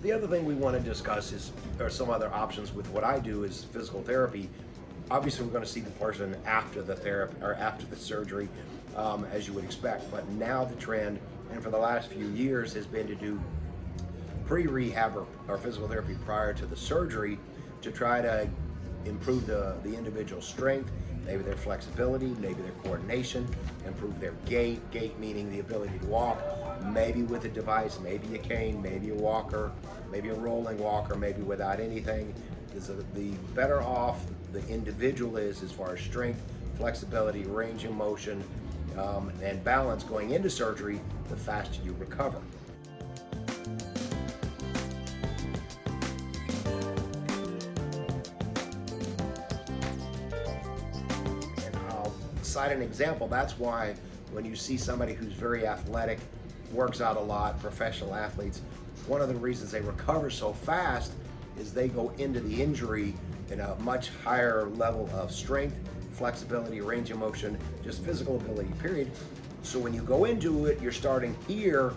The other thing we want to discuss are some other options with what I do is physical therapy. Obviously, we're going to see the person after the therapy or after the surgery, as you would expect. But now the trend, and for the last few years, has been to do pre-rehab or physical therapy prior to the surgery to try to improve the individual's strength, maybe their flexibility, maybe their coordination, improve their gait meaning the ability to walk, maybe with a device, maybe a cane, maybe a walker, maybe a rolling walker, maybe without anything. Because the better off the individual is as far as strength, flexibility, range of motion, and balance going into surgery, the faster you recover. Cite an example. That's why when you see somebody who's very athletic, works out a lot, professional athletes, one of the reasons they recover so fast is they go into the injury in a much higher level of strength, flexibility, range of motion, just physical ability, period. So when you go into it, you're starting here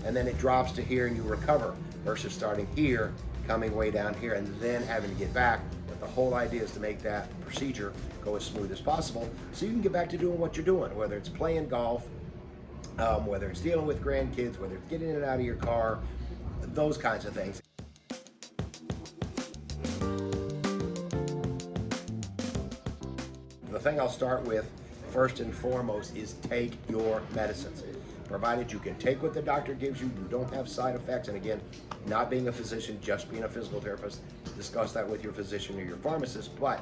and then it drops to here and you recover, versus starting here, coming way down here and then having to get back. But the whole idea is to make that procedure go as smooth as possible so you can get back to doing what you're doing, whether it's playing golf, whether it's dealing with grandkids, whether it's getting in and out of your car, those kinds of things. The thing I'll start with first and foremost is take your medicines. Provided you can take what the doctor gives you, you don't have side effects, and again, not being a physician, just being a physical therapist, discuss that with your physician or your pharmacist, but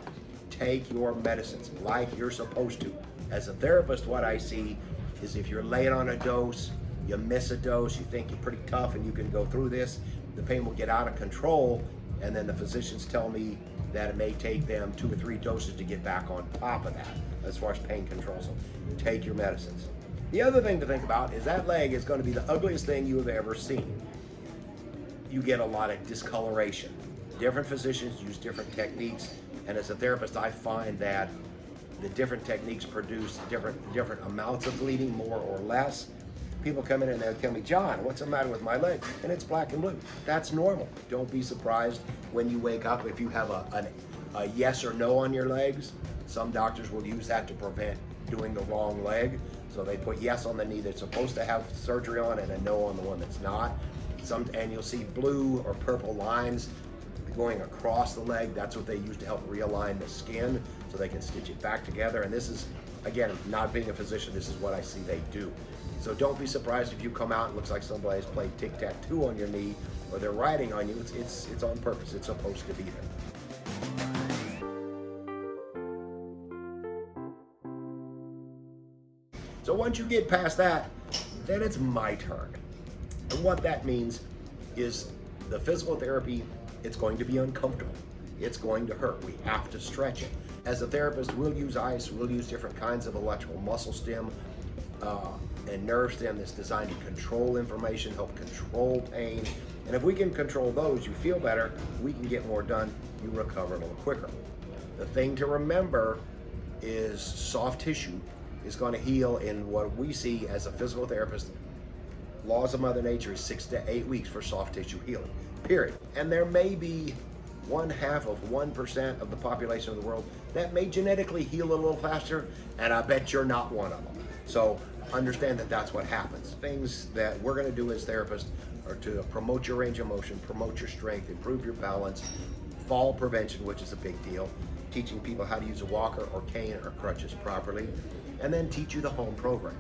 take your medicines like you're supposed to. As a therapist, what I see is if you're late on a dose, you miss a dose, you think you're pretty tough and you can go through this, the pain will get out of control, and then the physicians tell me that it may take them 2 or 3 doses to get back on top of that as far as pain control. So take your medicines. The other thing to think about is that leg is going to be the ugliest thing you have ever seen. You get a lot of discoloration. Different physicians use different techniques, and as a therapist, I find that the different techniques produce different amounts of bleeding, more or less. People come in and they'll tell me, John, what's the matter with my leg? And it's black and blue. That's normal. Don't be surprised when you wake up if you have a yes or no on your legs. Some doctors will use that to prevent doing the wrong leg. So they put yes on the knee that's supposed to have surgery on and a no on the one that's not. And you'll see blue or purple lines going across the leg. That's what they use to help realign the skin so they can stitch it back together. And this is, again, not being a physician, this is what I see they do. So don't be surprised if you come out and it looks like somebody's played tic-tac-toe on your knee or they're riding on you. It's on purpose. It's supposed to be there. So once you get past that, then it's my turn. And what that means is the physical therapy, it's going to be uncomfortable. It's going to hurt. We have to stretch it. As a therapist, we'll use ice, we'll use different kinds of electrical muscle stim and nerve stim that's designed to control inflammation, help control pain. And if we can control those, you feel better, we can get more done, you recover a little quicker. The thing to remember is soft tissue is going to heal in what we see as a physical therapist. Laws of Mother Nature is 6 to 8 weeks for soft tissue healing, period. And there may be 0.1% of the population of the world that may genetically heal a little faster, and I bet you're not one of them. So understand that that's what happens. Things that we're going to do as therapists are to promote your range of motion, promote your strength, improve your balance, fall prevention, which is a big deal, teaching people how to use a walker or cane or crutches properly, and then teach you the home program.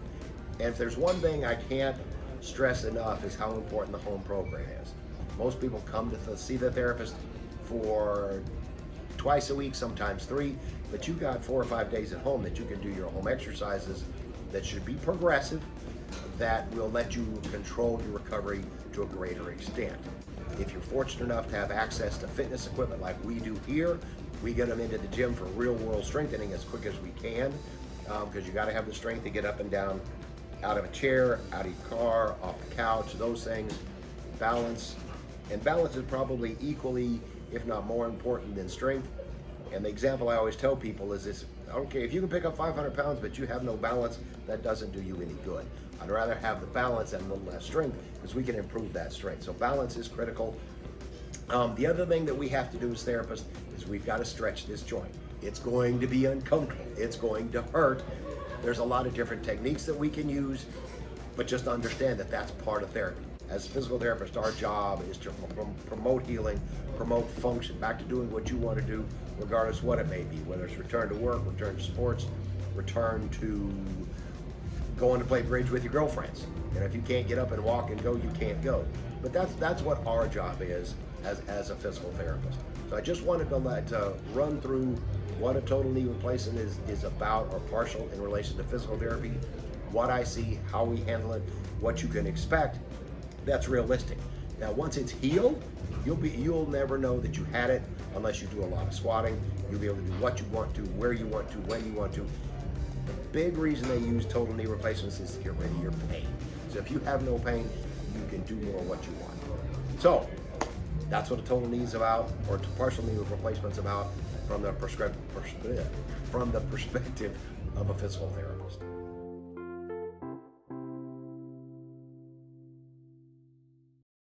And if there's one thing I can't stress enough is how important the home program is. Most people come to see the therapist for twice a week, sometimes 3, but you got 4 or 5 days at home that you can do your home exercises that should be progressive, that will let you control your recovery to a greater extent. If you're fortunate enough to have access to fitness equipment like we do here, we get them into the gym for real world strengthening as quick as we can, because you got to have the strength to get up and down out of a chair, out of your car, off the couch, those things. Balance, and balance is probably equally, if not more important than strength. And the example I always tell people is this: okay, if you can pick up 500 pounds but you have no balance, that doesn't do you any good. I'd rather have the balance and a little less strength, because we can improve that strength. So balance is critical. The other thing that we have to do as therapists is we've got to stretch this joint. It's going to be uncomfortable. It's going to hurt. There's a lot of different techniques that we can use, but just understand that that's part of therapy. As physical therapists, our job is to promote healing, promote function, back to doing what you want to do, regardless what it may be, whether it's return to work, return to sports, return to going to play bridge with your girlfriends. And if you can't get up and walk and go, you can't go. But that's what our job is as a physical therapist. So I just wanted to run through what a total knee replacement is about, or partial, in relation to physical therapy, what I see, how we handle it, what you can expect. That's realistic. Now, once it's healed, you'll never know that you had it unless you do a lot of squatting. You'll be able to do what you want to, where you want to, when you want to. The big reason they use total knee replacements is to get rid of your pain. So if you have no pain, you can do more what you want. So that's what a total knee is about, or partial knee replacement's about, from the perspective of a physical therapist.